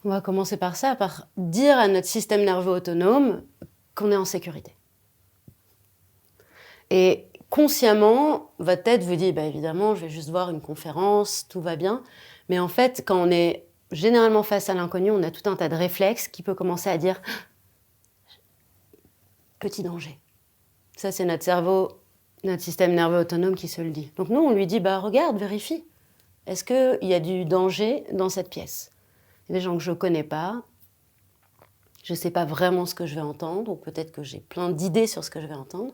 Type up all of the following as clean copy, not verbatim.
On va commencer par ça, par dire à notre système nerveux autonome qu'on est en sécurité. Et consciemment, votre tête vous dit, bah évidemment, je vais juste voir une conférence, tout va bien. Mais en fait, quand on est généralement face à l'inconnu, on a tout un tas de réflexes qui peut commencer à dire petit danger. Ça, c'est notre cerveau, notre système nerveux autonome qui se le dit. Donc nous, on lui dit, bah regarde, vérifie. Est-ce qu'il y a du danger dans cette pièce? Il y a des gens que je ne connais pas. Je ne sais pas vraiment ce que je vais entendre, ou peut-être que j'ai plein d'idées sur ce que je vais entendre.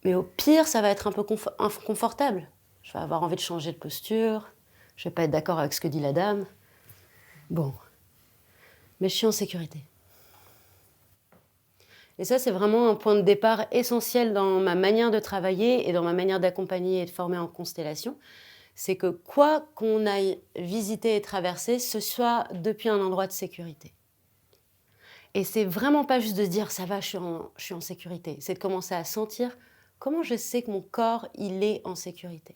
Mais au pire, ça va être un peu inconfortable. Je vais avoir envie de changer de posture. Je ne vais pas être d'accord avec ce que dit la dame. Bon. Mais je suis en sécurité. Et ça, c'est vraiment un point de départ essentiel dans ma manière de travailler et dans ma manière d'accompagner et de former en constellation. C'est que quoi qu'on aille visiter et traverser, ce soit depuis un endroit de sécurité. Et c'est vraiment pas juste de se dire « ça va, je suis en sécurité ». C'est de commencer à sentir comment je sais que mon corps, il est en sécurité.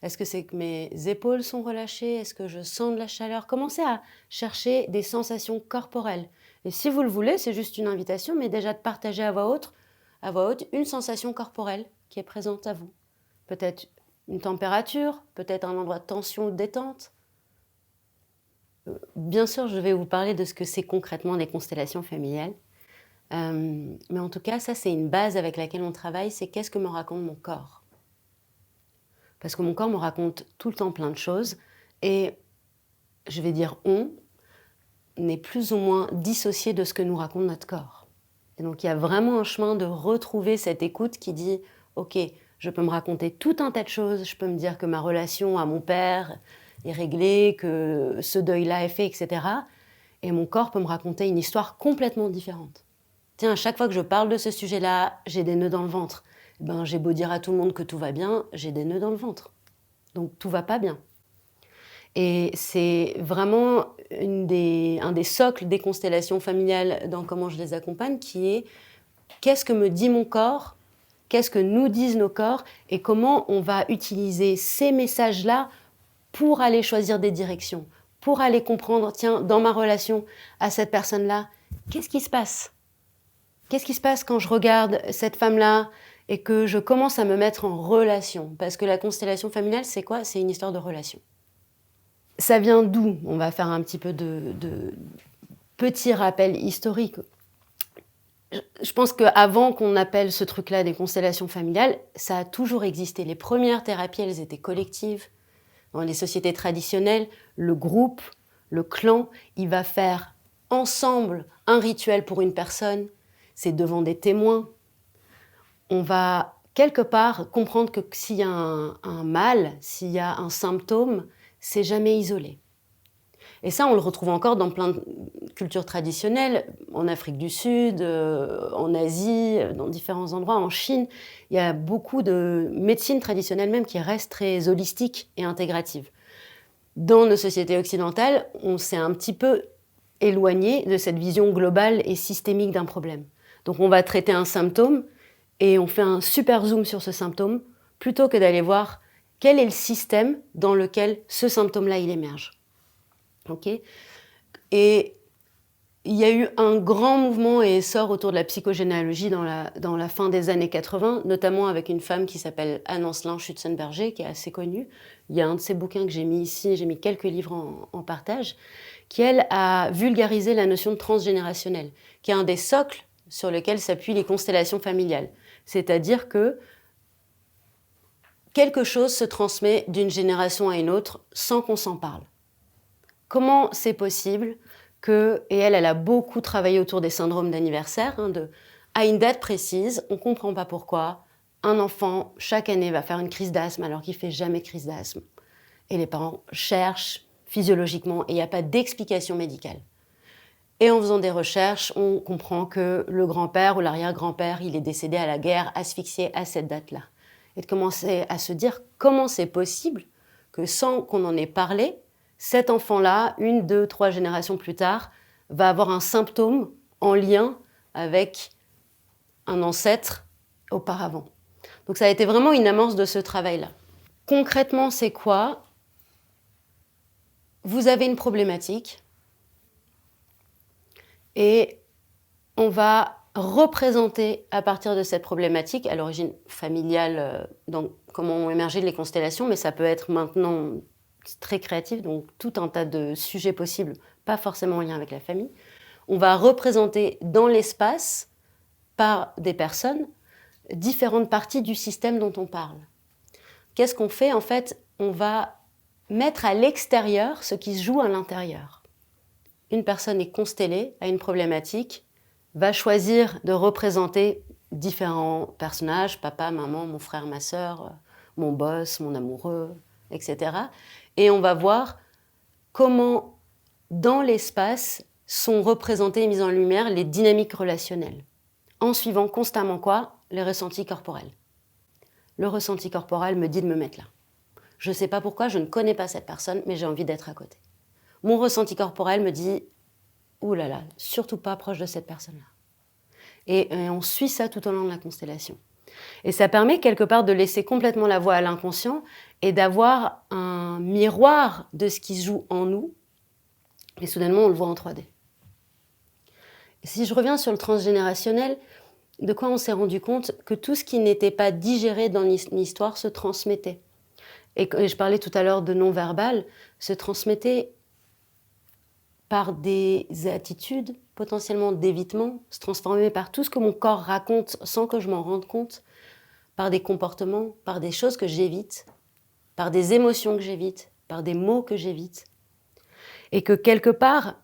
Est-ce que c'est que mes épaules sont relâchées? Est-ce que je sens de la chaleur? Commencez à chercher des sensations corporelles. Et si vous le voulez, c'est juste une invitation, mais déjà de partager à voix haute une sensation corporelle qui est présente à vous. Peut-être une température, peut-être un endroit de tension ou de détente. Bien sûr, je vais vous parler de ce que c'est concrètement les constellations familiales. Mais en tout cas, ça, c'est une base avec laquelle on travaille, c'est qu'est-ce que me raconte mon corps? Parce que mon corps me raconte tout le temps plein de choses, et je vais dire on est plus ou moins dissocié de ce que nous raconte notre corps. Et donc il y a vraiment un chemin de retrouver cette écoute qui dit « Ok, je peux me raconter tout un tas de choses, je peux me dire que ma relation à mon père est réglée, que ce deuil-là est fait, etc. » Et mon corps peut me raconter une histoire complètement différente. Tiens, à chaque fois que je parle de ce sujet-là, j'ai des nœuds dans le ventre. Ben, j'ai beau dire à tout le monde que tout va bien, j'ai des nœuds dans le ventre. Donc tout va pas bien. Et c'est vraiment un des socles des constellations familiales dans comment je les accompagne, qui est qu'est-ce que me dit mon corps, qu'est-ce que nous disent nos corps, et comment on va utiliser ces messages-là pour aller choisir des directions, pour aller comprendre, tiens, dans ma relation à cette personne-là, qu'est-ce qui se passe? Qu'est-ce qui se passe quand je regarde cette femme-là et que je commence à me mettre en relation? Parce que la constellation familiale, c'est quoi? C'est une histoire de relation. Ça vient d'où? On va faire un petit peu de petits rappels historiques. Je pense qu'avant qu'on appelle ce truc-là des constellations familiales, ça a toujours existé. Les premières thérapies, elles étaient collectives. Dans les sociétés traditionnelles, le groupe, le clan, il va faire ensemble un rituel pour une personne. C'est devant des témoins. On va quelque part comprendre que s'il y a un mal, s'il y a un symptôme, c'est jamais isolé. Et ça, on le retrouve encore dans plein de cultures traditionnelles, en Afrique du Sud, en Asie, dans différents endroits, en Chine. Il y a beaucoup de médecine traditionnelle même qui reste très holistique et intégrative. Dans nos sociétés occidentales, on s'est un petit peu éloigné de cette vision globale et systémique d'un problème. Donc on va traiter un symptôme et on fait un super zoom sur ce symptôme plutôt que d'aller voir quel est le système dans lequel ce symptôme-là il émerge. Okay. Et il y a eu un grand mouvement et essor autour de la psychogénéalogie dans la fin des années 80, notamment avec une femme qui s'appelle Anne-Ancelin Schutzenberger, qui est assez connue. Il y a un de ses bouquins que j'ai mis ici, j'ai mis quelques livres en partage, qui, elle, a vulgarisé la notion de transgénérationnel, qui est un des socles sur lesquels s'appuient les constellations familiales. C'est-à-dire que quelque chose se transmet d'une génération à une autre sans qu'on s'en parle. Comment c'est possible que, et elle a beaucoup travaillé autour des syndromes d'anniversaire, à une date précise, on ne comprend pas pourquoi, un enfant, chaque année, va faire une crise d'asthme alors qu'il ne fait jamais crise d'asthme. Et les parents cherchent physiologiquement et il n'y a pas d'explication médicale. Et en faisant des recherches, on comprend que le grand-père ou l'arrière-grand-père, il est décédé à la guerre, asphyxié à cette date-là. Et de commencer à se dire comment c'est possible que sans qu'on en ait parlé, cet enfant-là, 1, 2, 3 générations plus tard, va avoir un symptôme en lien avec un ancêtre auparavant. Donc ça a été vraiment une amorce de ce travail-là. Concrètement, c'est quoi? vous avez une problématique et on va représenter à partir de cette problématique, à l'origine familiale, dans comment ont émergé les constellations, mais ça peut être maintenant très créatif, donc tout un tas de sujets possibles, pas forcément en lien avec la famille. On va représenter dans l'espace, par des personnes, différentes parties du système dont on parle. Qu'est-ce qu'on fait? En fait, on va mettre à l'extérieur ce qui se joue à l'intérieur. Une personne est constellée, a une problématique, va choisir de représenter différents personnages, papa, maman, mon frère, ma sœur, mon boss, mon amoureux, etc. Et on va voir comment, dans l'espace, sont représentées et mises en lumière les dynamiques relationnelles, en suivant constamment quoi? Les ressentis corporels. Le ressenti corporel me dit de me mettre là. Je ne sais pas pourquoi, je ne connais pas cette personne, mais j'ai envie d'être à côté. Mon ressenti corporel me dit « Ouh là là, surtout pas proche de cette personne-là ». Et on suit ça tout au long de la constellation. Et ça permet quelque part de laisser complètement la voie à l'inconscient et d'avoir un miroir de ce qui se joue en nous. Et soudainement, on le voit en 3D. Et si je reviens sur le transgénérationnel, de quoi on s'est rendu compte? Que tout ce qui n'était pas digéré dans l'histoire se transmettait. Et je parlais tout à l'heure de non-verbal, se transmettait par des attitudes, potentiellement d'évitement, se transformer par tout ce que mon corps raconte sans que je m'en rende compte, par des comportements, par des choses que j'évite, par des émotions que j'évite, par des mots que j'évite. Et que quelque part,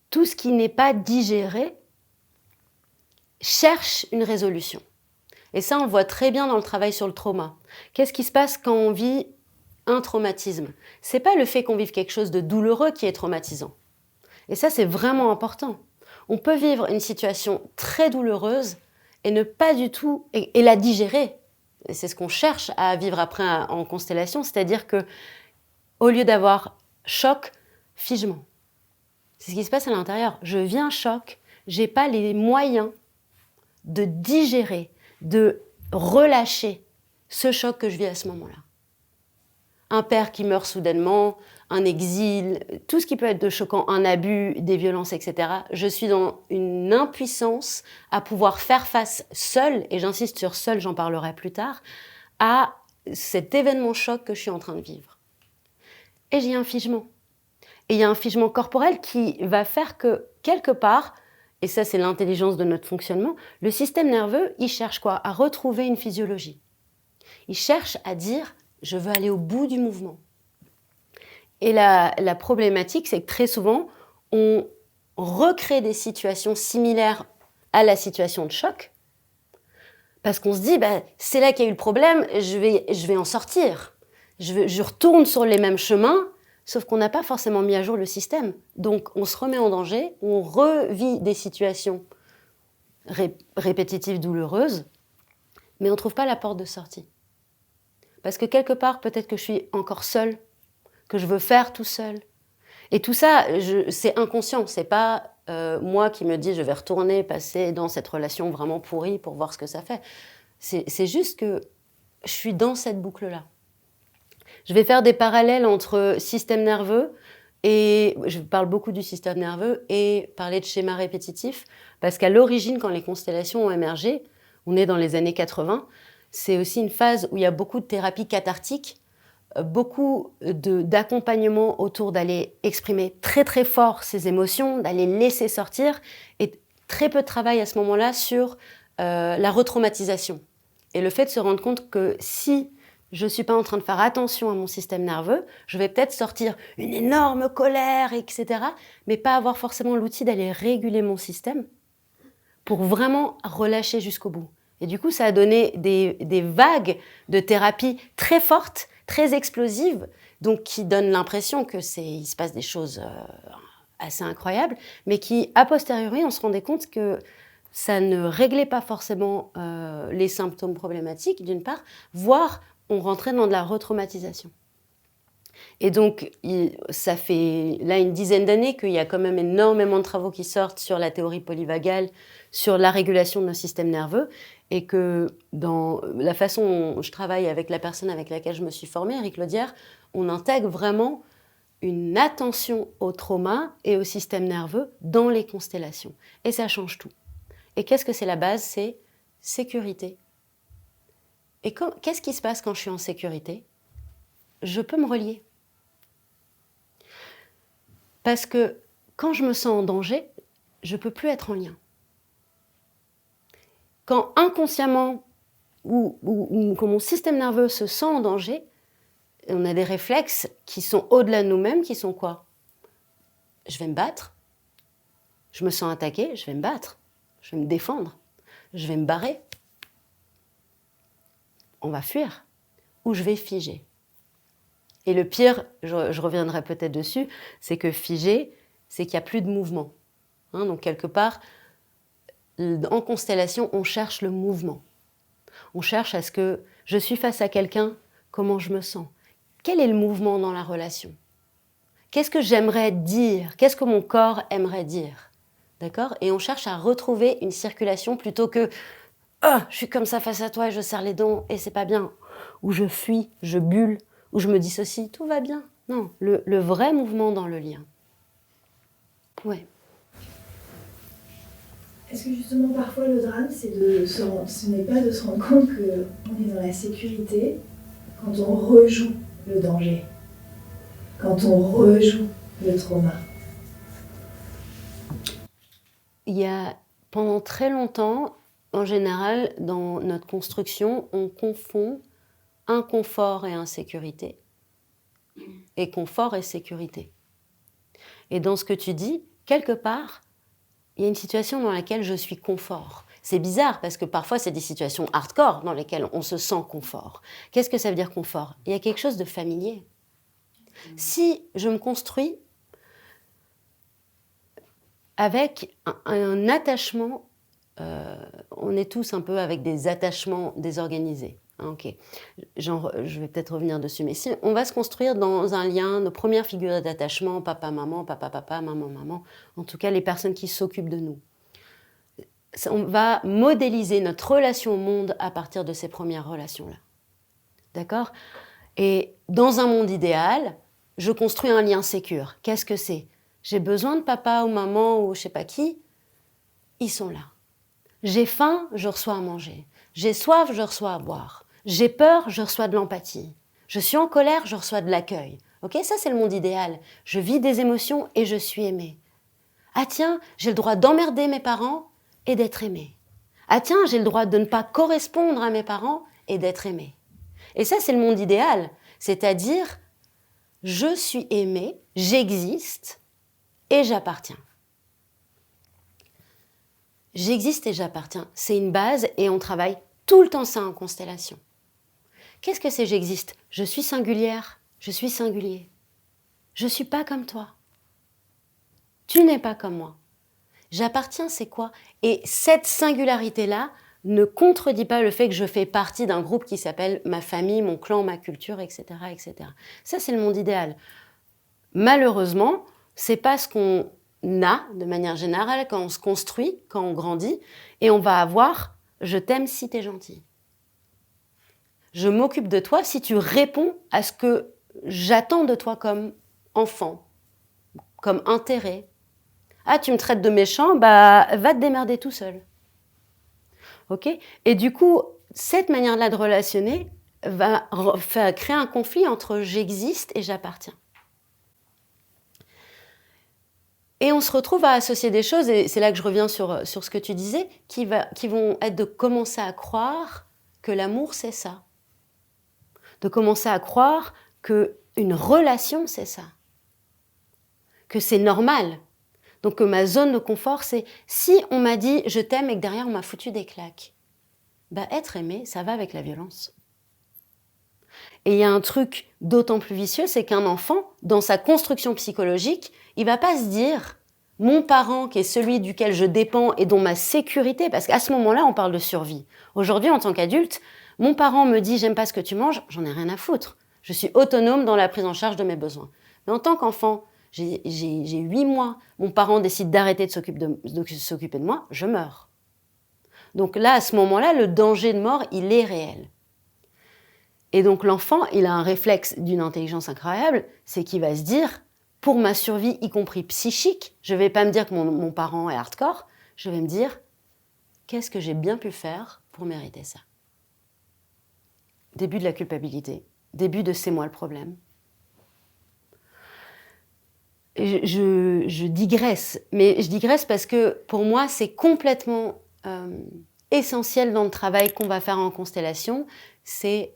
tout ce qui n'est pas digéré cherche une résolution. Et ça, on le voit très bien dans le travail sur le trauma. Qu'est-ce qui se passe quand on vit un traumatisme? C'est pas le fait qu'on vive quelque chose de douloureux qui est traumatisant. Et ça, c'est vraiment important. On peut vivre une situation très douloureuse et ne pas du tout... et la digérer. Et c'est ce qu'on cherche à vivre après en constellation, c'est-à-dire que au lieu d'avoir choc, figement. C'est ce qui se passe à l'intérieur. Je vis un choc, j'ai pas les moyens de digérer, de relâcher ce choc que je vis à ce moment-là. Un père qui meurt soudainement, un exil, tout ce qui peut être de choquant, un abus, des violences, etc. Je suis dans une impuissance à pouvoir faire face seule, et j'insiste sur seule, j'en parlerai plus tard, à cet événement choc que je suis en train de vivre. Et j'ai un figement. Et il y a un figement corporel qui va faire que, quelque part, et ça c'est l'intelligence de notre fonctionnement, le système nerveux, il cherche quoi? À retrouver une physiologie. Il cherche à dire « je veux aller au bout du mouvement ». Et la problématique, c'est que très souvent, on recrée des situations similaires à la situation de choc, parce qu'on se dit c'est là qu'il y a eu le problème, je vais en sortir. Je retourne sur les mêmes chemins, sauf qu'on n'a pas forcément mis à jour le système. Donc on se remet en danger, on revit des situations répétitives, douloureuses, mais on ne trouve pas la porte de sortie. Parce que quelque part, peut-être que je suis encore seule, que je veux faire tout seul. Et tout ça, c'est inconscient, c'est pas moi qui me dis je vais retourner, passer dans cette relation vraiment pourrie pour voir ce que ça fait. C'est juste que je suis dans cette boucle-là. Je vais faire des parallèles entre système nerveux, et je parle beaucoup du système nerveux, et parler de schéma répétitif, parce qu'à l'origine, quand les constellations ont émergé, on est dans les années 80, c'est aussi une phase où il y a beaucoup de thérapie cathartique, beaucoup d'accompagnement autour d'aller exprimer très très fort ses émotions, d'aller laisser sortir, et très peu de travail à ce moment-là sur la retraumatisation. Et le fait de se rendre compte que si je ne suis pas en train de faire attention à mon système nerveux, je vais peut-être sortir une énorme colère, etc., mais pas avoir forcément l'outil d'aller réguler mon système pour vraiment relâcher jusqu'au bout. Et du coup, ça a donné des vagues de thérapie très fortes, très explosives, donc qui donnent l'impression qu'il se passe des choses assez incroyables, mais qui, a posteriori, on se rendait compte que ça ne réglait pas forcément les symptômes problématiques, d'une part, voire on rentrait dans de la retraumatisation. Et donc, ça fait là une dizaine d'années qu'il y a quand même énormément de travaux qui sortent sur la théorie polyvagale, sur la régulation de nos systèmes nerveux, et que dans la façon dont je travaille avec la personne avec laquelle je me suis formée, Eric Laudière, on intègre vraiment une attention au trauma et au système nerveux dans les constellations. Et ça change tout. Et qu'est-ce que c'est la base? C'est sécurité. Et qu'est-ce qui se passe quand je suis en sécurité? Je peux me relier. Parce que quand je me sens en danger, je ne peux plus être en lien. Quand inconsciemment ou quand mon système nerveux se sent en danger, on a des réflexes qui sont au-delà de nous-mêmes, qui sont quoi? Je vais me battre. Je me sens attaquée, je vais me battre. Je vais me défendre. Je vais me barrer. On va fuir. Ou je vais figer. Et le pire, je reviendrai peut-être dessus, c'est que figer, c'est qu'il n'y a plus de mouvement. Donc quelque part, en constellation, on cherche le mouvement. On cherche à ce que je suis face à quelqu'un, comment je me sens? Quel est le mouvement dans la relation? Qu'est-ce que j'aimerais dire? Qu'est-ce que mon corps aimerait dire? D'accord? Et on cherche à retrouver une circulation plutôt que « Oh, je suis comme ça face à toi et je serre les dents et c'est pas bien » ou « je fuis, je bulle » ou « je me dissocie, tout va bien ». Non, le vrai mouvement dans le lien. Ouais. Est-ce que justement parfois le drame, ce n'est pas de se rendre compte qu'on est dans la sécurité quand on rejoue le danger, quand on rejoue le trauma? Il y a pendant très longtemps, en général, dans notre construction, on confond inconfort et insécurité, et confort et sécurité. Et dans ce que tu dis, quelque part, il y a une situation dans laquelle je suis confort. C'est bizarre parce que parfois c'est des situations hardcore dans lesquelles on se sent confort. Qu'est-ce que ça veut dire confort? Il y a quelque chose de familier. Si je me construis avec un attachement, on est tous un peu avec des attachements désorganisés. Ok, je vais peut-être revenir dessus, mais si on va se construire dans un lien, nos premières figures d'attachement, papa-maman, papa-papa, maman-maman, en tout cas les personnes qui s'occupent de nous. On va modéliser notre relation au monde à partir de ces premières relations-là. D'accord? Et dans un monde idéal, je construis un lien sécure. Qu'est-ce que c'est? J'ai besoin de papa ou maman ou je sais pas qui, ils sont là. J'ai faim, je reçois à manger. J'ai soif, je reçois à boire. J'ai peur, je reçois de l'empathie. Je suis en colère, je reçois de l'accueil. Ok, ça c'est le monde idéal. Je vis des émotions et je suis aimée. Ah tiens, j'ai le droit d'emmerder mes parents et d'être aimée. Ah tiens, j'ai le droit de ne pas correspondre à mes parents et d'être aimée. Et ça c'est le monde idéal. C'est-à-dire, je suis aimée, j'existe et j'appartiens. J'existe et j'appartiens. C'est une base et on travaille tout le temps ça en constellation. Qu'est-ce que c'est j'existe? Je suis singulière, je suis singulier. Je ne suis pas comme toi. Tu n'es pas comme moi. J'appartiens, c'est quoi? Et cette singularité-là ne contredit pas le fait que je fais partie d'un groupe qui s'appelle ma famille, mon clan, ma culture, etc., etc. Ça, c'est le monde idéal. Malheureusement, c'est pas ce qu'on a, de manière générale, quand on se construit, quand on grandit, et on va avoir « je t'aime si t'es gentil ». Je m'occupe de toi si tu réponds à ce que j'attends de toi comme enfant, comme intérêt. Ah, tu me traites de méchant, bah va te démerder tout seul. Ok? Et du coup, cette manière-là de relationner va créer un conflit entre j'existe et j'appartiens. Et on se retrouve à associer des choses, et c'est là que je reviens sur ce que tu disais, qui vont être de commencer à croire que l'amour, c'est ça. De commencer à croire qu'une relation, c'est ça. Que c'est normal. Donc que ma zone de confort, c'est si on m'a dit « je t'aime » et que derrière on m'a foutu des claques. Bah, être aimé, ça va avec la violence. Et il y a un truc d'autant plus vicieux, c'est qu'un enfant, dans sa construction psychologique, il ne va pas se dire « mon parent qui est celui duquel je dépends et dont ma sécurité », parce qu'à ce moment-là, on parle de survie. Aujourd'hui, en tant qu'adulte, mon parent me dit « j'aime pas ce que tu manges », j'en ai rien à foutre. Je suis autonome dans la prise en charge de mes besoins. Mais en tant qu'enfant, j'ai 8 mois, mon parent décide d'arrêter de s'occuper de moi, je meurs. Donc là, à ce moment-là, le danger de mort, il est réel. Et donc l'enfant, il a un réflexe d'une intelligence incroyable, c'est qu'il va se dire pour ma survie, y compris psychique, je ne vais pas me dire que mon parent est hardcore, je vais me dire, qu'est-ce que j'ai bien pu faire pour mériter ça? Début de la culpabilité, début de c'est moi le problème. Je digresse, mais je digresse parce que pour moi, c'est complètement essentiel dans le travail qu'on va faire en constellation. C'est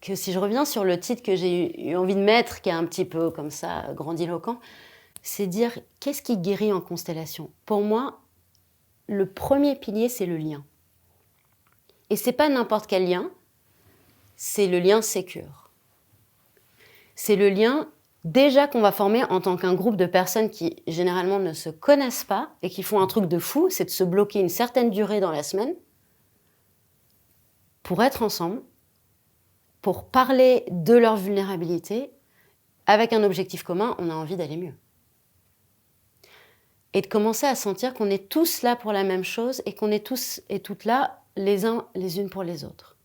que si je reviens sur le titre que j'ai eu envie de mettre, qui est un petit peu comme ça, grandiloquent, c'est dire qu'est-ce qui guérit en constellation? Pour moi, le premier pilier, c'est le lien. Et c'est pas n'importe quel lien, c'est le lien sécure. C'est le lien déjà qu'on va former en tant qu'un groupe de personnes qui généralement ne se connaissent pas et qui font un truc de fou, c'est de se bloquer une certaine durée dans la semaine pour être ensemble, pour parler de leur vulnérabilité, avec un objectif commun, on a envie d'aller mieux. Et de commencer à sentir qu'on est tous là pour la même chose et qu'on est tous et toutes là les uns les unes pour les autres.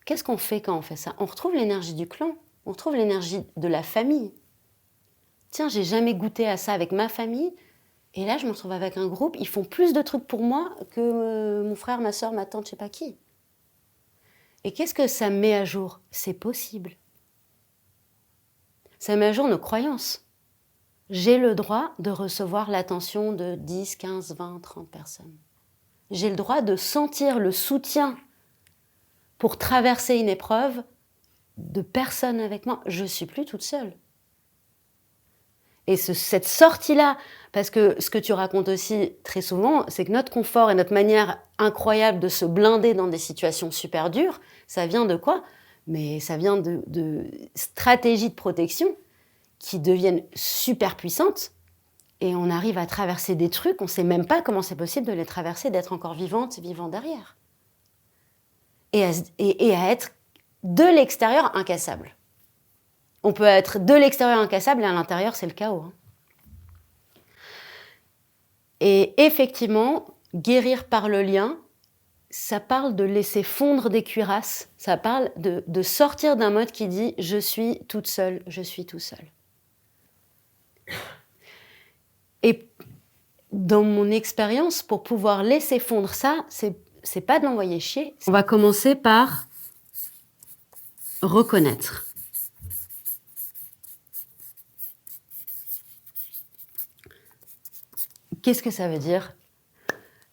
Qu'est-ce qu'on fait quand on fait ça? On retrouve l'énergie du clan, on retrouve l'énergie de la famille. Tiens, j'ai jamais goûté à ça avec ma famille, et là je me retrouve avec un groupe, ils font plus de trucs pour moi que mon frère, ma soeur, ma tante, je sais pas qui. Et qu'est-ce que ça met à jour? C'est possible. Ça met à jour nos croyances. J'ai le droit de recevoir l'attention de 10, 15, 20, 30 personnes. J'ai le droit de sentir le soutien pour traverser une épreuve de personnes avec moi. Je ne suis plus toute seule. Et cette sortie-là, parce que ce que tu racontes aussi très souvent, c'est que notre confort et notre manière incroyable de se blinder dans des situations super dures, ça vient de quoi? Mais ça vient de stratégies de protection qui deviennent super puissantes et on arrive à traverser des trucs, on ne sait même pas comment c'est possible de les traverser, d'être encore vivant derrière. Et à être de l'extérieur incassable. On peut être de l'extérieur incassable et à l'intérieur, c'est le chaos. Et effectivement, guérir par le lien, ça parle de laisser fondre des cuirasses, ça parle de sortir d'un mode qui dit « je suis toute seule, je suis tout seul ». Et dans mon expérience, pour pouvoir laisser fondre ça, c'est pas de l'envoyer chier. On va commencer par reconnaître. Qu'est-ce que ça veut dire?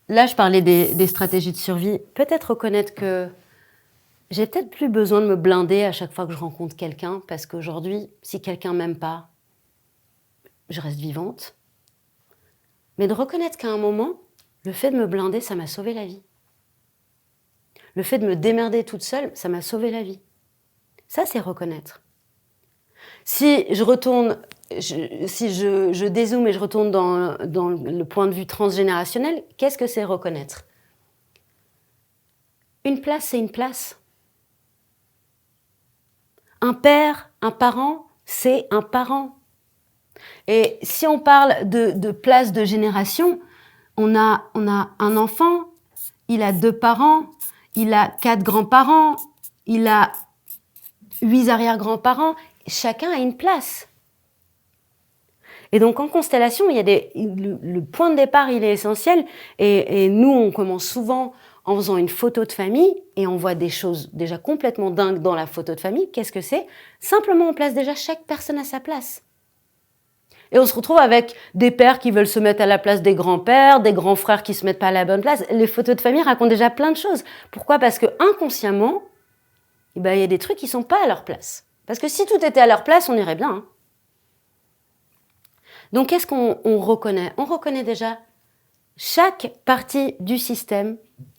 Là, je parlais des stratégies de survie. Peut-être reconnaître que j'ai peut-être plus besoin de me blinder à chaque fois que je rencontre quelqu'un, parce qu'aujourd'hui, si quelqu'un m'aime pas, je reste vivante. Mais de reconnaître qu'à un moment, le fait de me blinder, ça m'a sauvé la vie. Le fait de me démerder toute seule, ça m'a sauvé la vie. Ça, c'est reconnaître. Si je retourne, si je dézoome et je retourne dans le point de vue transgénérationnel, qu'est-ce que c'est reconnaître? Une place, c'est une place. Un père, un parent, c'est un parent. Et si on parle de place de génération, on a un enfant, il a 2 parents, il a 4 grands-parents, il a 8 arrière-grands-parents, chacun a une place. Et donc en constellation, il y a le point de départ, il est essentiel, et nous, on commence souvent en faisant une photo de famille, et on voit des choses déjà complètement dingues dans la photo de famille. Qu'est-ce que c'est? Simplement, on place déjà chaque personne à sa place. Et on se retrouve avec des pères qui veulent se mettre à la place des grands-pères, des grands frères qui se mettent pas à la bonne place. Les photos de famille racontent déjà plein de choses. Pourquoi? Parce que inconsciemment, il y a des trucs qui sont pas à leur place. Parce que si tout était à leur place, on irait bien. Hein. Donc qu'est-ce qu'on reconnaît? On reconnaît déjà chaque partie du système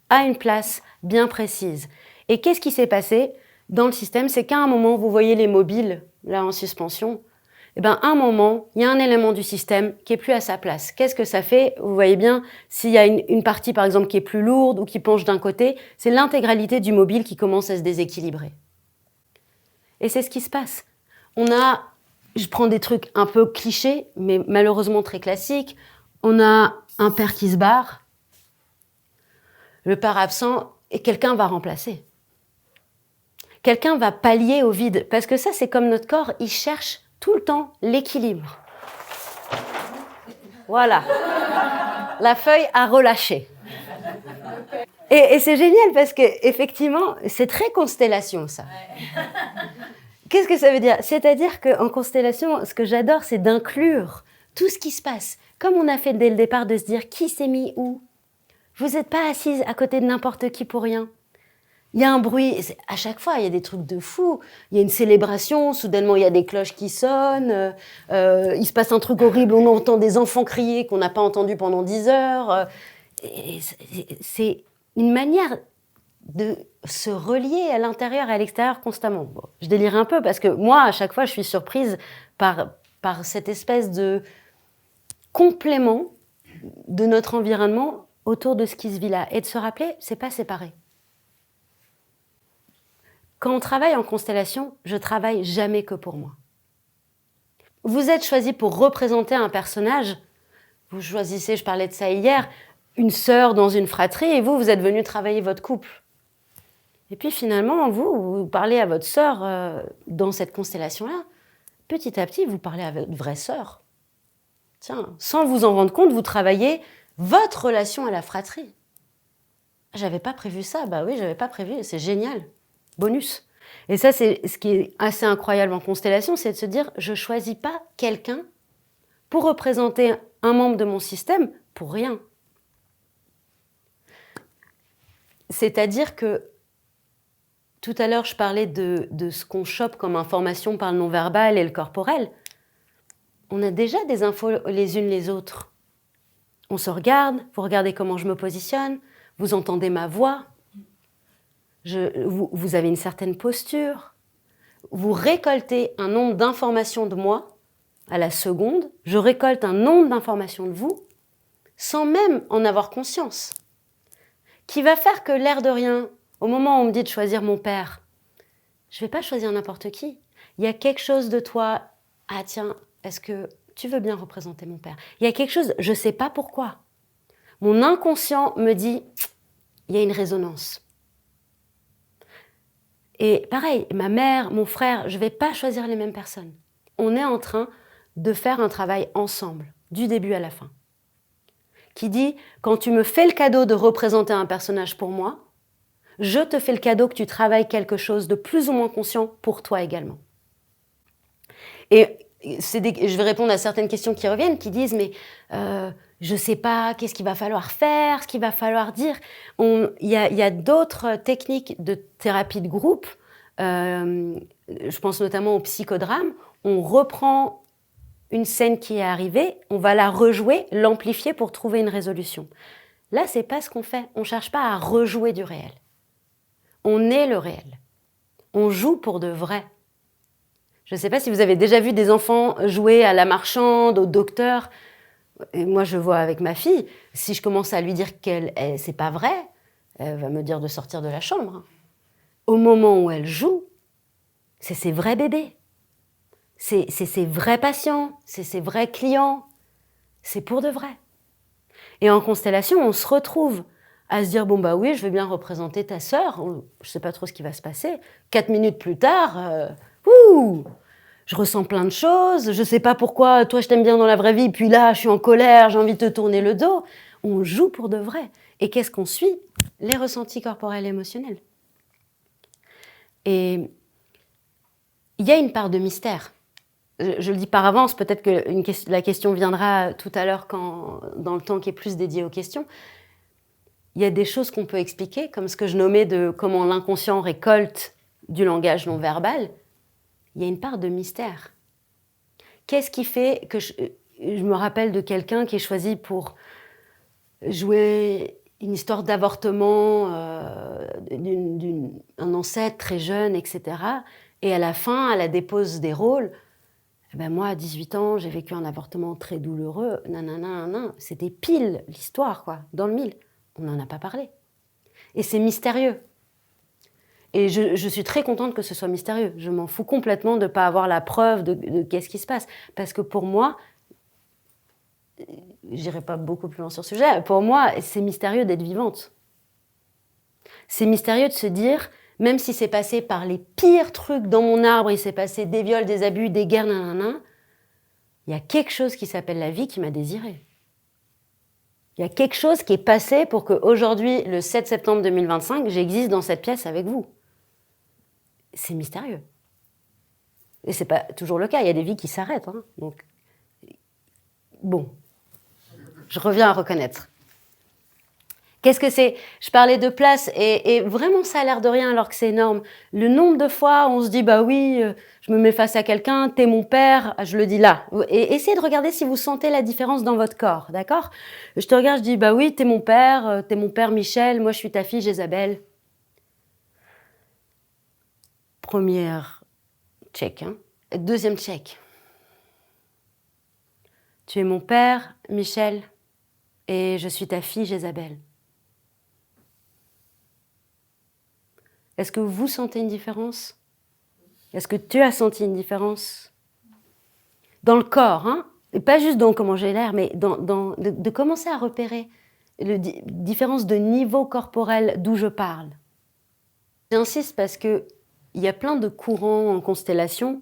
a une place bien précise. Et qu'est-ce qui s'est passé dans le système? C'est qu'à un moment, vous voyez les mobiles là en suspension. Eh bien, à un moment, il y a un élément du système qui est plus à sa place. Qu'est-ce que ça fait? Vous voyez bien, s'il y a une partie, par exemple, qui est plus lourde ou qui penche d'un côté, c'est l'intégralité du mobile qui commence à se déséquilibrer. Et c'est ce qui se passe. Je prends des trucs un peu clichés, mais malheureusement très classiques. On a un père qui se barre, le père absent, et quelqu'un va remplacer. Quelqu'un va pallier au vide. Parce que ça, c'est comme notre corps, il cherche tout le temps l'équilibre. Voilà. La feuille a relâché. Et c'est génial parce qu'effectivement, c'est très constellation, ça. Qu'est-ce que ça veut dire? C'est-à-dire qu'en constellation, ce que j'adore, c'est d'inclure tout ce qui se passe. Comme on a fait dès le départ, de se dire qui s'est mis où. Vous n'êtes pas assise à côté de n'importe qui pour rien. Il y a un bruit, à chaque fois, il y a des trucs de fou. Il y a une célébration, soudainement, il y a des cloches qui sonnent. Il se passe un truc horrible, on entend des enfants crier qu'on n'a pas entendu pendant 10 heures. C'est une manière de se relier à l'intérieur et à l'extérieur constamment. Bon, je délire un peu parce que moi, à chaque fois, je suis surprise par cette espèce de complément de notre environnement autour de ce qui se vit là. Et de se rappeler, c'est pas séparé. Quand on travaille en constellation, je travaille jamais que pour moi. Vous êtes choisi pour représenter un personnage. Vous choisissez, je parlais de ça hier, une sœur dans une fratrie et vous êtes venu travailler votre couple. Et puis finalement, vous parlez à votre sœur dans cette constellation-là. Petit à petit, vous parlez à votre vraie sœur. Tiens, sans vous en rendre compte, vous travaillez votre relation à la fratrie. J'avais pas prévu ça. Bah oui, j'avais pas prévu. C'est génial. Bonus. Et ça, c'est ce qui est assez incroyable en constellation, c'est de se dire, je choisis pas quelqu'un pour représenter un membre de mon système pour rien. C'est-à-dire que tout à l'heure, je parlais de ce qu'on chope comme information par le non-verbal et le corporel. On a déjà des infos les unes les autres. On se regarde, vous regardez comment je me positionne, vous entendez ma voix, vous avez une certaine posture, vous récoltez un nombre d'informations de moi à la seconde, je récolte un nombre d'informations de vous sans même en avoir conscience, qui va faire que l'air de rien, au moment où on me dit de choisir mon père, je ne vais pas choisir n'importe qui. Il y a quelque chose de toi, ah tiens, est-ce que tu veux bien représenter mon père? Il y a quelque chose, je ne sais pas pourquoi. Mon inconscient me dit, il y a une résonance. Et pareil, ma mère, mon frère, je ne vais pas choisir les mêmes personnes. On est en train de faire un travail ensemble, du début à la fin. Qui dit, quand tu me fais le cadeau de représenter un personnage pour moi, je te fais le cadeau que tu travailles quelque chose de plus ou moins conscient pour toi également. Et je vais répondre à certaines questions qui reviennent, qui disent, mais je ne sais pas, qu'est-ce qu'il va falloir faire, ce qu'il va falloir dire. Il y a d'autres techniques de thérapie de groupe, je pense notamment au psychodrame. On reprend une scène qui est arrivée, on va la rejouer, l'amplifier pour trouver une résolution. Là, ce n'est pas ce qu'on fait. On ne cherche pas à rejouer du réel. On est le réel. On joue pour de vrai. Je ne sais pas si vous avez déjà vu des enfants jouer à la marchande, au docteur. Et moi, je vois avec ma fille, si je commence à lui dire que c'est pas vrai, elle va me dire de sortir de la chambre. Au moment où elle joue, c'est ses vrais bébés. C'est ses vrais patients, c'est ses vrais clients. C'est pour de vrai. Et en constellation, on se retrouve à se dire, bon bah oui, je vais bien représenter ta sœur, je ne sais pas trop ce qui va se passer. 4 minutes plus tard, je ressens plein de choses, je ne sais pas pourquoi, toi je t'aime bien dans la vraie vie, puis là je suis en colère, j'ai envie de te tourner le dos. On joue pour de vrai. Et qu'est-ce qu'on suit? Les ressentis corporels et émotionnels. Et il y a une part de mystère. Je le dis par avance, peut-être que la question viendra tout à l'heure dans le temps qui est plus dédié aux questions. Il y a des choses qu'on peut expliquer, comme ce que je nommais de comment l'inconscient récolte du langage non verbal. Il y a une part de mystère. Qu'est-ce qui fait que je me rappelle de quelqu'un qui est choisi pour jouer une histoire d'avortement d'un ancêtre très jeune, etc. Et à la fin, elle dépose des rôles. Eh ben moi, à 18 ans, j'ai vécu un avortement très douloureux. Nanana. C'était pile l'histoire, quoi, dans le mille. On n'en a pas parlé. Et c'est mystérieux. Et je suis très contente que ce soit mystérieux. Je m'en fous complètement de ne pas avoir la preuve de qu'est-ce qui se passe. Parce que pour moi, je n'irai pas beaucoup plus loin sur ce sujet, pour moi, c'est mystérieux d'être vivante. C'est mystérieux de se dire, même si c'est passé par les pires trucs dans mon arbre, il s'est passé des viols, des abus, des guerres, nanana, il y a quelque chose qui s'appelle la vie qui m'a désirée. Il y a quelque chose qui est passé pour qu'aujourd'hui, le 7 septembre 2025, j'existe dans cette pièce avec vous. C'est mystérieux. Et c'est pas toujours le cas, il y a des vies qui s'arrêtent. Hein. Donc, bon, je reviens à reconnaître. Qu'est-ce que c'est ? Je parlais de place et vraiment ça a l'air de rien alors que c'est énorme. Le nombre de fois où on se dit bah oui, je me mets face à quelqu'un, t'es mon père, je le dis là. Et essayez de regarder si vous sentez la différence dans votre corps, d'accord ? Je te regarde, je dis bah oui, t'es mon père Michel, moi je suis ta fille Jézabel. Première check, hein. Deuxième check. Tu es mon père Michel et je suis ta fille Jézabel. Est-ce que vous sentez une différence ? Est-ce que tu as senti une différence ? Dans le corps, hein ? Et pas juste dans comment j'ai l'air, mais de commencer à repérer la différence de niveau corporel d'où je parle. J'insiste parce qu'il y a plein de courants en constellation.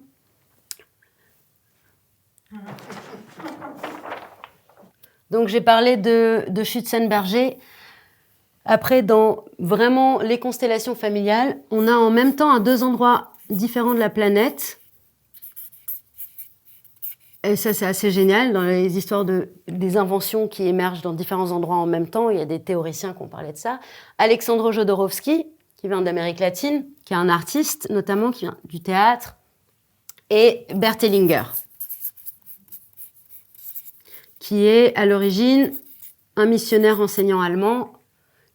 Donc j'ai parlé de Schützenberger. Après, dans vraiment les constellations familiales, on a en même temps à 2 endroits différents de la planète. Et ça, c'est assez génial. Dans les histoires des inventions qui émergent dans différents endroits en même temps, il y a des théoriciens qui ont parlé de ça. Alexandre Jodorowsky, qui vient d'Amérique latine, qui est un artiste notamment, qui vient du théâtre, et Bert Hellinger, qui est à l'origine un missionnaire enseignant allemand,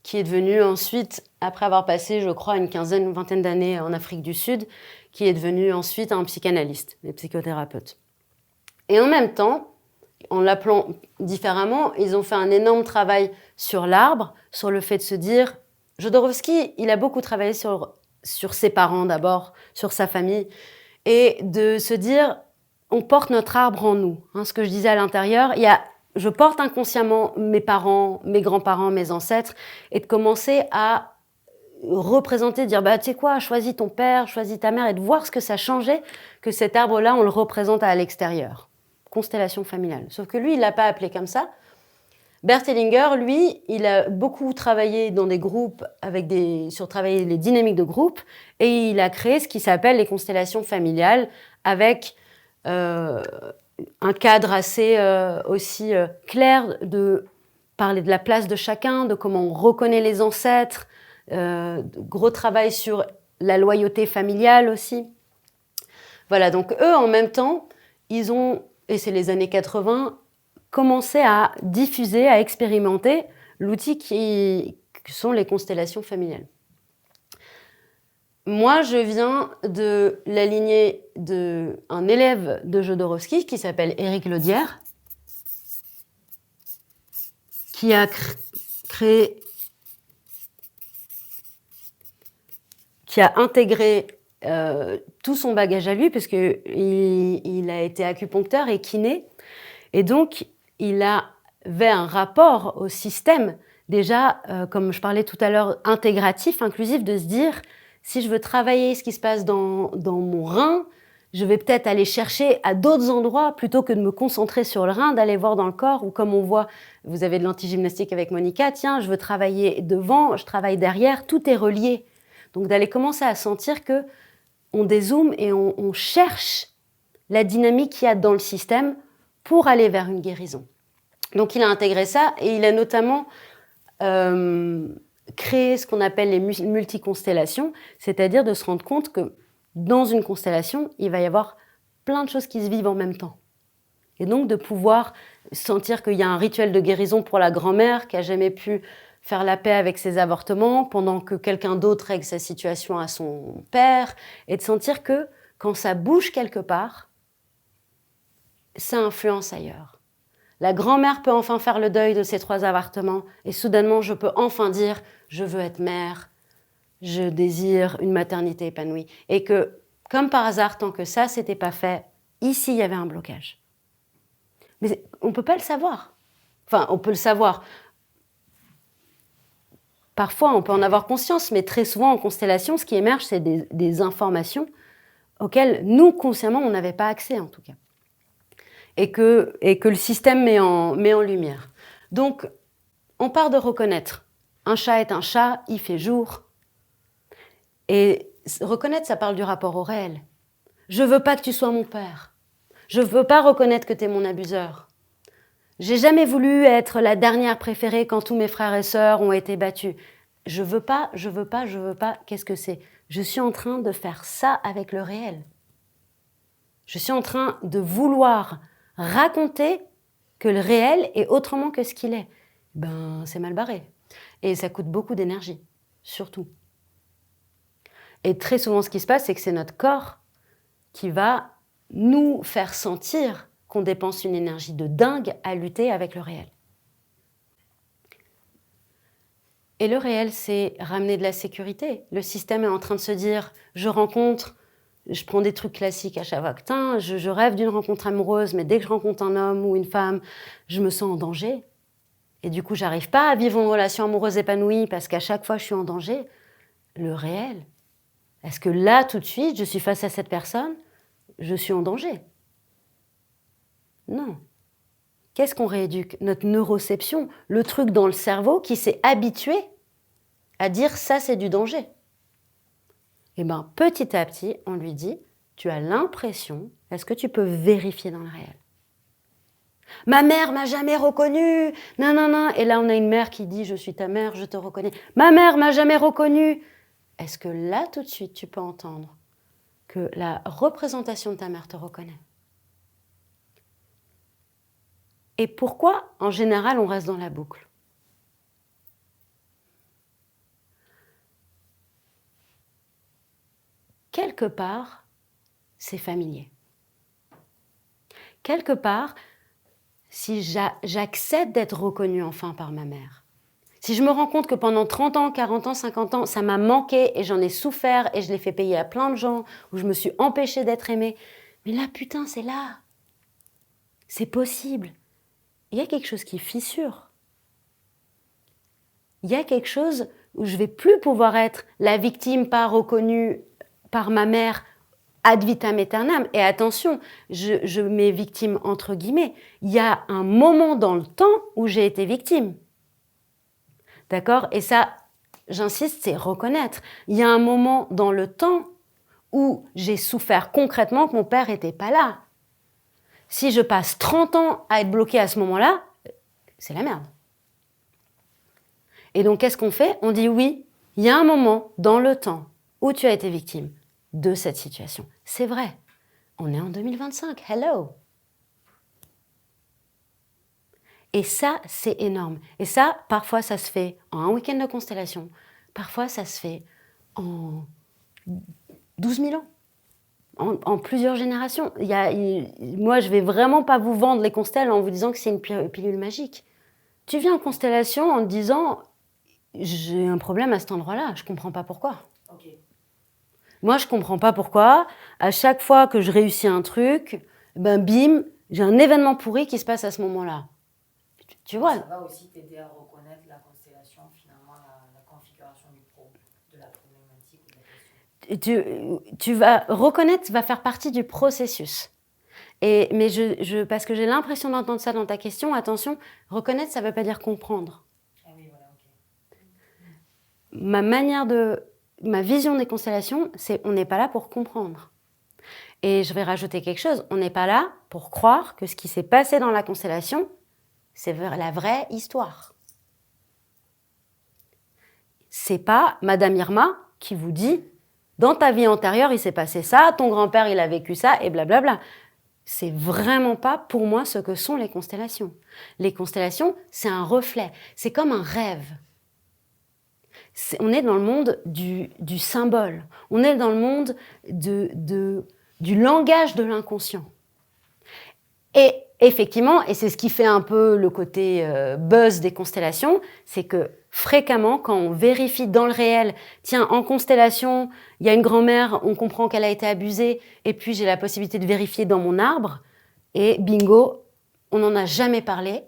qui est devenu ensuite, après avoir passé, je crois, une quinzaine ou vingtaine d'années en Afrique du Sud, qui est devenu ensuite un psychanalyste et psychothérapeute. Et en même temps, en l'appelant différemment, ils ont fait un énorme travail sur l'arbre, sur le fait de se dire... Jodorowsky, il a beaucoup travaillé sur ses parents d'abord, sur sa famille, et de se dire, on porte notre arbre en nous. Hein, ce que je disais à l'intérieur, je porte inconsciemment mes parents, mes grands-parents, mes ancêtres, et de commencer à représenter, dire, bah, tu sais quoi, choisis ton père, choisis ta mère, et de voir ce que ça changeait, que cet arbre-là, on le représente à l'extérieur. Constellation familiale. Sauf que lui, il ne l'a pas appelé comme ça. Bert Hellinger, lui, il a beaucoup travaillé dans des groupes, sur travailler les dynamiques de groupe, et il a créé ce qui s'appelle les constellations familiales, avec un cadre assez aussi clair de parler de la place de chacun, de comment on reconnaît les ancêtres, gros travail sur la loyauté familiale aussi. Voilà, donc eux, en même temps, ils ont, et c'est les années 80, commencé à diffuser, à expérimenter l'outil qui sont les constellations familiales. Moi, je viens de la lignée d'un élève de Jodorowsky qui s'appelle Éric Lodière, qui a intégré tout son bagage à lui, parce qu'il a été acupuncteur et kiné, et donc il avait un rapport au système, déjà, comme je parlais tout à l'heure, intégratif, inclusif, de se dire, si je veux travailler ce qui se passe dans mon rein, je vais peut-être aller chercher à d'autres endroits, plutôt que de me concentrer sur le rein, d'aller voir dans le corps, ou comme on voit, vous avez de l'antigymnastique avec Monica, tiens, je veux travailler devant, je travaille derrière, tout est relié. Donc d'aller commencer à sentir que on dézoome et on cherche la dynamique qu'il y a dans le système pour aller vers une guérison. Donc il a intégré ça et il a notamment créé ce qu'on appelle les multiconstellations, c'est-à-dire de se rendre compte que dans une constellation, il va y avoir plein de choses qui se vivent en même temps. Et donc de pouvoir sentir qu'il y a un rituel de guérison pour la grand-mère qui n'a jamais pu faire la paix avec ses avortements pendant que quelqu'un d'autre règle sa situation à son père, et de sentir que quand ça bouge quelque part, ça influence ailleurs. La grand-mère peut enfin faire le deuil de ses 3 avortements et soudainement je peux enfin dire « je veux être mère, je désire une maternité épanouie ». Et que, comme par hasard, tant que ça s'était pas fait, ici il y avait un blocage. Mais on ne peut pas le savoir. Enfin, on peut le savoir. Parfois, on peut en avoir conscience, mais très souvent en constellation, ce qui émerge, c'est des informations auxquelles nous, consciemment, on n'avait pas accès en tout cas. Et que le système met en lumière. Donc, on part de reconnaître. Un chat est un chat, il fait jour. Et reconnaître, ça parle du rapport au réel. Je veux pas que tu sois mon père. Je veux pas reconnaître que tu es mon abuseur. J'ai jamais voulu être la dernière préférée quand tous mes frères et sœurs ont été battus. Je veux pas. Qu'est-ce que c'est ? Je suis en train de faire ça avec le réel. Je suis en train de vouloir raconter que le réel est autrement que ce qu'il est. Ben, c'est mal barré. Et ça coûte beaucoup d'énergie, surtout. Et très souvent, ce qui se passe, c'est que c'est notre corps qui va nous faire sentir qu'on dépense une énergie de dingue à lutter avec le réel. Et le réel, c'est ramener de la sécurité. Le système est en train de se dire, je prends des trucs classiques à chaque fois. Je rêve d'une rencontre amoureuse, mais dès que je rencontre un homme ou une femme, je me sens en danger. Et du coup, j'arrive pas à vivre une relation amoureuse épanouie parce qu'à chaque fois, je suis en danger. Le réel, est-ce que là, tout de suite, je suis face à cette personne, je suis en danger ? Non. Qu'est-ce qu'on rééduque ? Notre neuroception, le truc dans le cerveau qui s'est habitué à dire ça, c'est du danger. Et bien, petit à petit, on lui dit, tu as l'impression, est-ce que tu peux vérifier dans le réel ? Ma mère m'a jamais reconnue, non. Et là, on a une mère qui dit, je suis ta mère, je te reconnais. Ma mère m'a jamais reconnue. Est-ce que là, tout de suite, tu peux entendre que la représentation de ta mère te reconnaît ? Et pourquoi, en général, on reste dans la boucle ? Quelque part, c'est familier. Quelque part, si j'accepte d'être reconnue enfin par ma mère, si je me rends compte que pendant 30 ans, 40 ans, 50 ans, ça m'a manqué et j'en ai souffert et je l'ai fait payer à plein de gens, où je me suis empêchée d'être aimée, mais là, putain, c'est là. C'est possible. Il y a quelque chose qui fissure. Il y a quelque chose où je ne vais plus pouvoir être la victime pas reconnue par ma mère ad vitam aeternam. Et attention, je mets victime entre guillemets. Il y a un moment dans le temps où j'ai été victime. D'accord ? Et ça, j'insiste, c'est reconnaître. Il y a un moment dans le temps où j'ai souffert concrètement que mon père n'était pas là. Si je passe 30 ans à être bloquée à ce moment-là, c'est la merde. Et donc, qu'est-ce qu'on fait ? On dit oui, il y a un moment dans le temps où tu as été victime de cette situation. C'est vrai. On est en 2025. Hello. Et ça, c'est énorme. Et ça, parfois, ça se fait en un week-end de constellation. Parfois, ça se fait en 12 000 ans. En plusieurs générations. Moi, je ne vais vraiment pas vous vendre les constelles en vous disant que c'est une pilule magique. Tu viens en constellation en te disant « j'ai un problème à cet endroit-là, je ne comprends pas pourquoi ». Okay. Moi, je ne comprends pas pourquoi. À chaque fois que je réussis un truc, bim, j'ai un événement pourri qui se passe à ce moment-là. Tu vois ? Ça va aussi t'aider à reconnaître la constellation, finalement, la configuration de la problématique ou de la question. Tu vas reconnaître, va faire partie du processus. Mais parce que j'ai l'impression d'entendre ça dans ta question, attention, reconnaître, ça ne veut pas dire comprendre. Ah oui, voilà, ok. Ma vision des constellations, c'est on n'est pas là pour comprendre. Et je vais rajouter quelque chose, on n'est pas là pour croire que ce qui s'est passé dans la constellation, c'est la vraie histoire. C'est pas Madame Irma qui vous dit dans ta vie antérieure, il s'est passé ça, ton grand-père, il a vécu ça, et blablabla. C'est vraiment pas pour moi ce que sont les constellations. Les constellations, c'est un reflet, c'est comme un rêve. On est dans le monde du symbole, on est dans le monde du langage de l'inconscient. Et effectivement, et c'est ce qui fait un peu le côté buzz des constellations, c'est que fréquemment, quand on vérifie dans le réel, tiens, en constellation, il y a une grand-mère, on comprend qu'elle a été abusée, et puis j'ai la possibilité de vérifier dans mon arbre, et bingo, on n'en a jamais parlé,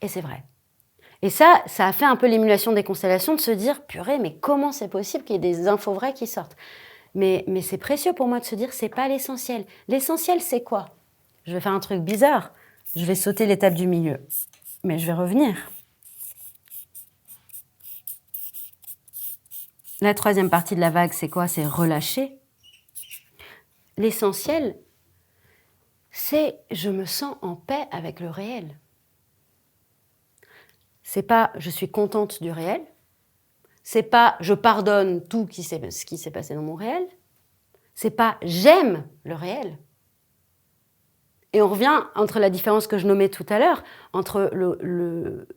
et c'est vrai. Et ça a fait un peu l'émulation des constellations de se dire, purée, mais comment c'est possible qu'il y ait des infos vraies qui sortent ? Mais c'est précieux pour moi de se dire, c'est pas l'essentiel. L'essentiel, c'est quoi ? Je vais faire un truc bizarre. Je vais sauter l'étape du milieu. Mais je vais revenir. La troisième partie de la vague, c'est quoi ? C'est relâcher. L'essentiel, c'est je me sens en paix avec le réel. C'est pas je suis contente du réel. C'est pas je pardonne tout ce qui s'est passé dans mon réel. C'est pas j'aime le réel. Et on revient entre la différence que je nommais tout à l'heure, entre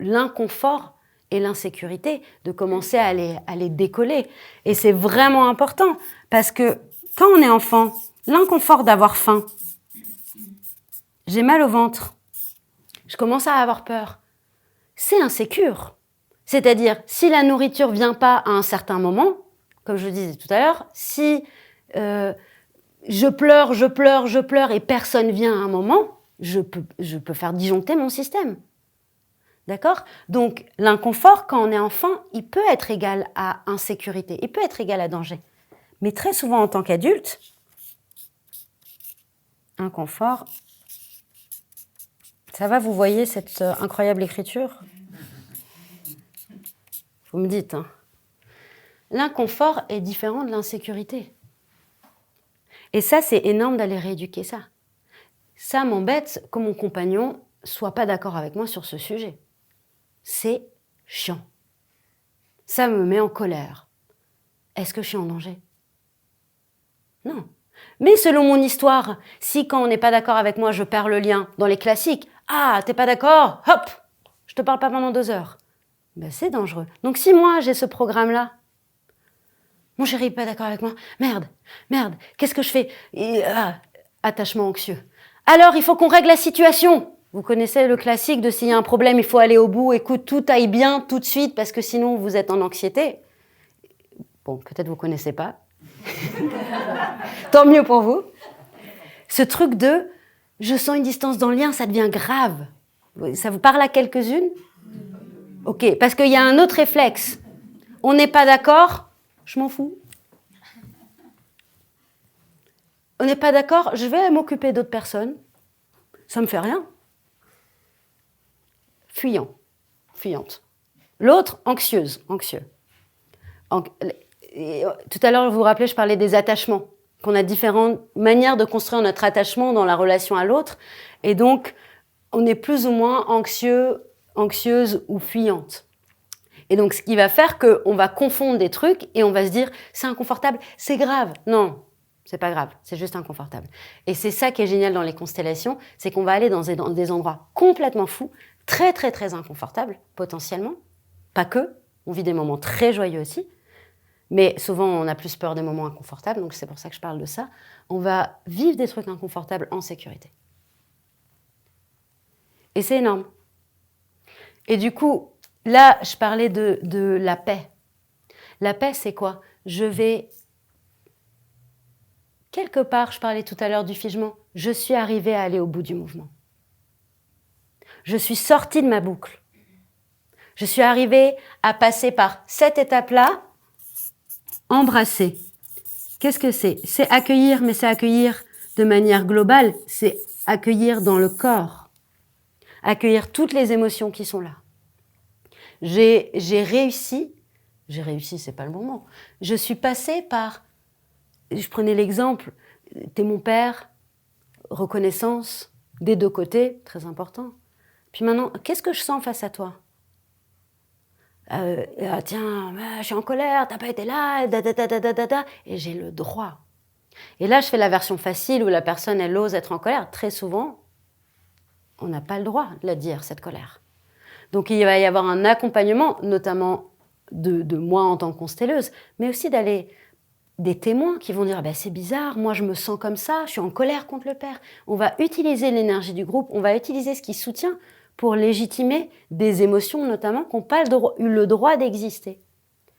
l'inconfort et l'insécurité, de commencer à les décoller. Et c'est vraiment important, parce que quand on est enfant, l'inconfort d'avoir faim, j'ai mal au ventre, je commence à avoir peur, c'est insécure. C'est-à-dire, si la nourriture ne vient pas à un certain moment, comme je le disais tout à l'heure, si je pleure et personne vient à un moment, je peux faire disjoncter mon système. D'accord ? Donc, l'inconfort, quand on est enfant, il peut être égal à insécurité, il peut être égal à danger. Mais très souvent, en tant qu'adulte, inconfort, ça va, vous voyez cette incroyable écriture ? Vous me dites, hein ? L'inconfort est différent de l'insécurité. Et ça, c'est énorme d'aller rééduquer ça. Ça m'embête que mon compagnon soit pas d'accord avec moi sur ce sujet. C'est chiant. Ça me met en colère. Est-ce que je suis en danger ? Non. Mais selon mon histoire, si quand on n'est pas d'accord avec moi, je perds le lien, dans les classiques, ah, t'es pas d'accord ? Hop, je te parle pas pendant 2 heures. Ben, c'est dangereux. Donc si moi, j'ai ce programme-là, mon chéri n'est pas d'accord avec moi, merde, qu'est-ce que je fais ? Attachement anxieux. Alors, il faut qu'on règle la situation. Vous connaissez le classique de s'il y a un problème, il faut aller au bout, écoute, tout aille bien tout de suite, parce que sinon, vous êtes en anxiété. Bon, peut-être vous ne connaissez pas. Tant mieux pour vous. Ce truc de « je sens une distance dans le lien », ça devient grave. Ça vous parle à quelques-unes ? Ok, parce qu'il y a un autre réflexe. On n'est pas d'accord, je m'en fous. On n'est pas d'accord, je vais m'occuper d'autres personnes. Ça ne me fait rien. Fuyante. L'autre, anxieux. Tout à l'heure, vous vous rappelez, je parlais des attachements, qu'on a différentes manières de construire notre attachement dans la relation à l'autre. Et donc, on est plus ou moins anxieuse ou fuyante. Et donc, ce qui va faire qu'on va confondre des trucs et on va se dire, c'est inconfortable, c'est grave. Non, c'est pas grave, c'est juste inconfortable. Et c'est ça qui est génial dans les constellations, c'est qu'on va aller dans des endroits complètement fous, très, très, très inconfortables, potentiellement. Pas que, on vit des moments très joyeux aussi. Mais souvent, on a plus peur des moments inconfortables, donc c'est pour ça que je parle de ça. On va vivre des trucs inconfortables en sécurité. Et c'est énorme. Et du coup, là, je parlais de la paix. La paix, c'est quoi ? Je vais... Quelque part, je parlais tout à l'heure du figement, je suis arrivée à aller au bout du mouvement. Je suis sortie de ma boucle. Je suis arrivée à passer par cette étape-là, embrasser. Qu'est-ce que c'est ? C'est accueillir, mais c'est accueillir de manière globale, c'est accueillir dans le corps. Accueillir toutes les émotions qui sont là. J'ai réussi, c'est pas le bon mot, je suis passée par, je prenais l'exemple, t'es mon père, reconnaissance, des 2 côtés, très important. Puis maintenant, qu'est-ce que je sens face à toi ? Tiens, je suis en colère, t'as pas été là, et j'ai le droit. Et là, je fais la version facile où la personne, elle ose être en colère. Très souvent, on n'a pas le droit de la dire, cette colère. Donc, il va y avoir un accompagnement, notamment de moi en tant que constelleuse, mais aussi des témoins qui vont dire c'est bizarre, moi je me sens comme ça, je suis en colère contre le père. On va utiliser l'énergie du groupe, on va utiliser ce qui soutient pour légitimer des émotions notamment qui n'ont pas eu le droit d'exister.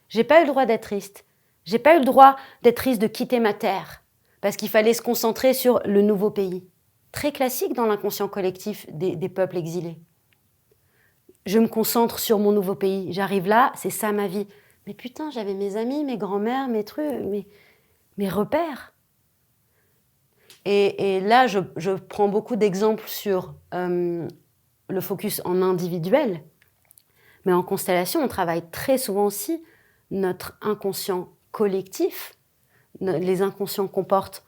J'ai pas eu le droit d'être triste. J'ai pas eu le droit d'être triste de quitter ma terre parce qu'il fallait se concentrer sur le nouveau pays. Très classique dans l'inconscient collectif des peuples exilés. je me concentre sur mon nouveau pays. J'arrive là, c'est ça ma vie. Mais putain, j'avais mes amis, mes grands-mères, mes trucs, mes repères. Et là, je prends beaucoup d'exemples sur le focus en individuel. Mais en constellation, on travaille très souvent aussi notre inconscient collectif. Les inconscients comportent,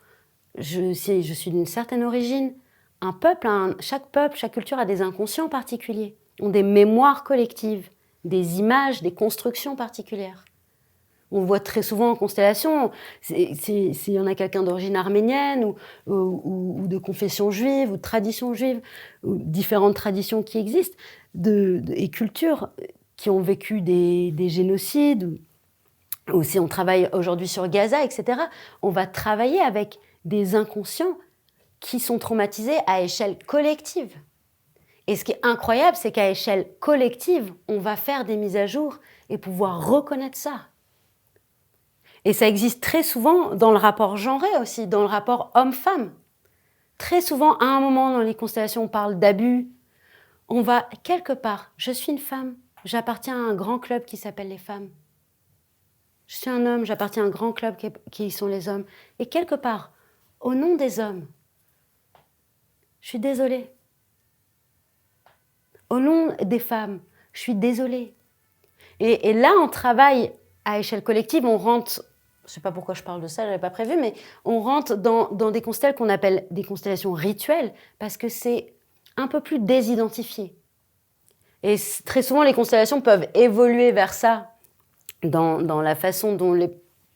si je suis d'une certaine origine, un peuple, chaque culture a des inconscients particuliers, ont des mémoires collectives, des images, des constructions particulières. On voit très souvent en constellation, s'il y en a quelqu'un d'origine arménienne ou de confession juive ou de tradition juive, ou différentes traditions qui existent, et cultures qui ont vécu des génocides, ou si on travaille aujourd'hui sur Gaza, etc., on va travailler avec des inconscients qui sont traumatisés à échelle collective. Et ce qui est incroyable, c'est qu'à échelle collective, on va faire des mises à jour et pouvoir reconnaître ça. Et ça existe très souvent dans le rapport genré aussi, dans le rapport homme-femme. Très souvent, à un moment dans les constellations, on parle d'abus. On va quelque part, je suis une femme, j'appartiens à un grand club qui s'appelle les femmes. Je suis un homme, j'appartiens à un grand club qui sont les hommes. Et quelque part, au nom des hommes, je suis désolée. Au nom des femmes, je suis désolée. Et là, on travaille à échelle collective, on rentre, je ne sais pas pourquoi je parle de ça, je n'avais pas prévu, mais on rentre dans des constellations qu'on appelle des constellations rituelles, parce que c'est un peu plus désidentifié. Et très souvent, les constellations peuvent évoluer vers ça, dans la façon dont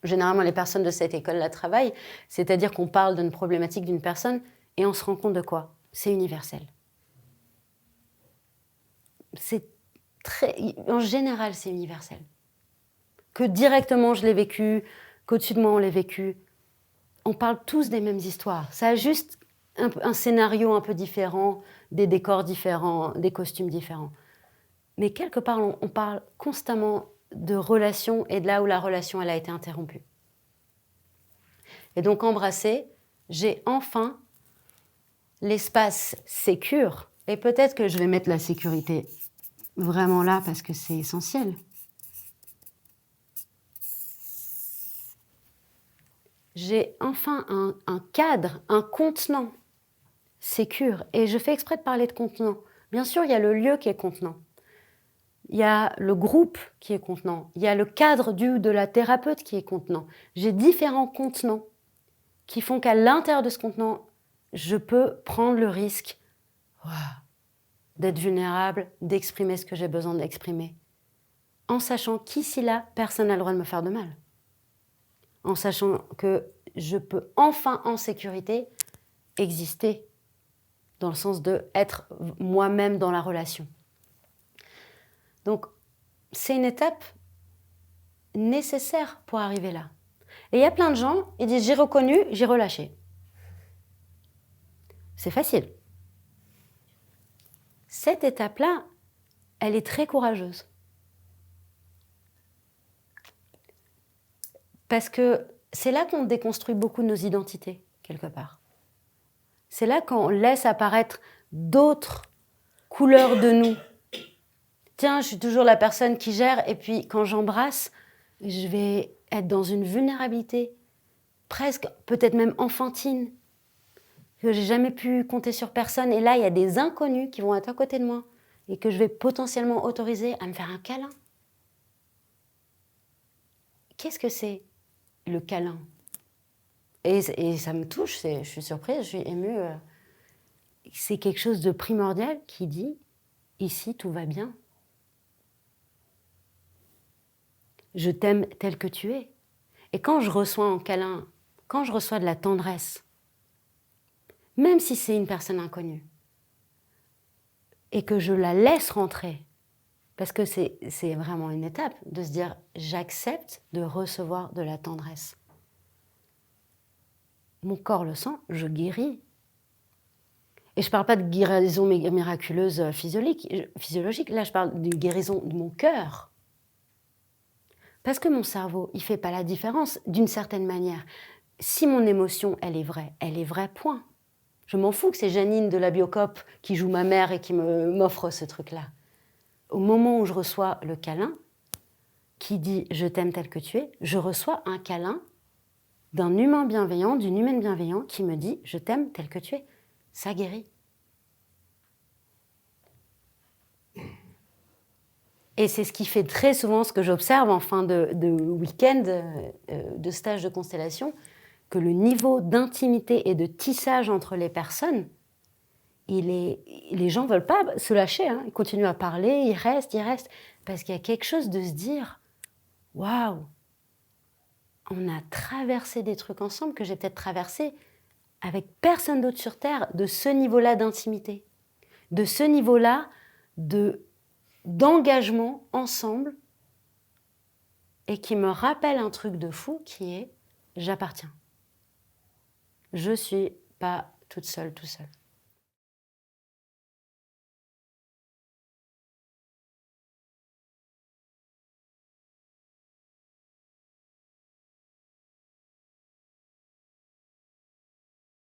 généralement les personnes de cette école-là travaillent, c'est-à-dire qu'on parle d'une problématique d'une personne et on se rend compte de quoi ? C'est universel. En général, c'est universel. Que directement je l'ai vécu, qu'au-dessus de moi on l'ait vécu, on parle tous des mêmes histoires. Ça a juste un scénario un peu différent, des décors différents, des costumes différents. Mais quelque part, on parle constamment de relation et de là où la relation elle a été interrompue. Et donc embrasser, j'ai enfin l'espace sécure, et peut-être que je vais mettre la sécurité vraiment là parce que c'est essentiel. J'ai enfin un cadre, un contenant sécure, et je fais exprès de parler de contenant. Bien sûr, il y a le lieu qui est contenant. Il y a le groupe qui est contenant, il y a le cadre de la thérapeute qui est contenant. J'ai différents contenants qui font qu'à l'intérieur de ce contenant, je peux prendre le risque d'être vulnérable, d'exprimer ce que j'ai besoin d'exprimer, en sachant qu'ici, là, personne n'a le droit de me faire de mal. En sachant que je peux enfin, en sécurité, exister, dans le sens d'être moi-même dans la relation. Donc, c'est une étape nécessaire pour arriver là. Et il y a plein de gens, ils disent « j'ai reconnu, j'ai relâché ». C'est facile. Cette étape-là, elle est très courageuse. Parce que c'est là qu'on déconstruit beaucoup de nos identités, quelque part. C'est là qu'on laisse apparaître d'autres couleurs de nous. Tiens, je suis toujours la personne qui gère, et puis quand j'embrasse, je vais être dans une vulnérabilité, presque, peut-être même enfantine, que j'ai jamais pu compter sur personne. Et là, il y a des inconnus qui vont être à côté de moi et que je vais potentiellement autoriser à me faire un câlin. Qu'est-ce que c'est, le câlin ? Et ça me touche, je suis surprise, je suis émue. C'est quelque chose de primordial qui dit « ici, tout va bien ». Je t'aime tel que tu es. Et quand je reçois un câlin, quand je reçois de la tendresse, même si c'est une personne inconnue, et que je la laisse rentrer, parce que c'est vraiment une étape de se dire « j'accepte de recevoir de la tendresse ». Mon corps le sent, je guéris. Et je ne parle pas de guérison miraculeuse physiologique, là je parle d'une guérison de mon cœur. Parce que mon cerveau, il ne fait pas la différence d'une certaine manière. Si mon émotion, elle est vraie, point. Je m'en fous que c'est Janine de la Biocop qui joue ma mère et qui m'offre ce truc-là. au moment où je reçois le câlin, qui dit « je t'aime tel que tu es », je reçois un câlin d'un humain bienveillant, d'une humaine bienveillante qui me dit « je t'aime tel que tu es ». Ça guérit. Et c'est ce qui fait très souvent, ce que j'observe en fin de week-end, de stage de constellation, que le niveau d'intimité et de tissage entre les personnes, les gens ne veulent pas se lâcher, hein. Ils continuent à parler, ils restent, parce qu'il y a quelque chose de se dire « Waouh, on a traversé des trucs ensemble que j'ai peut-être traversé avec personne d'autre sur Terre, de ce niveau-là d'intimité, de ce niveau-là d'engagement ensemble, et qui me rappelle un truc de fou qui est « j'appartiens ». Je ne suis pas toute seule, tout seul.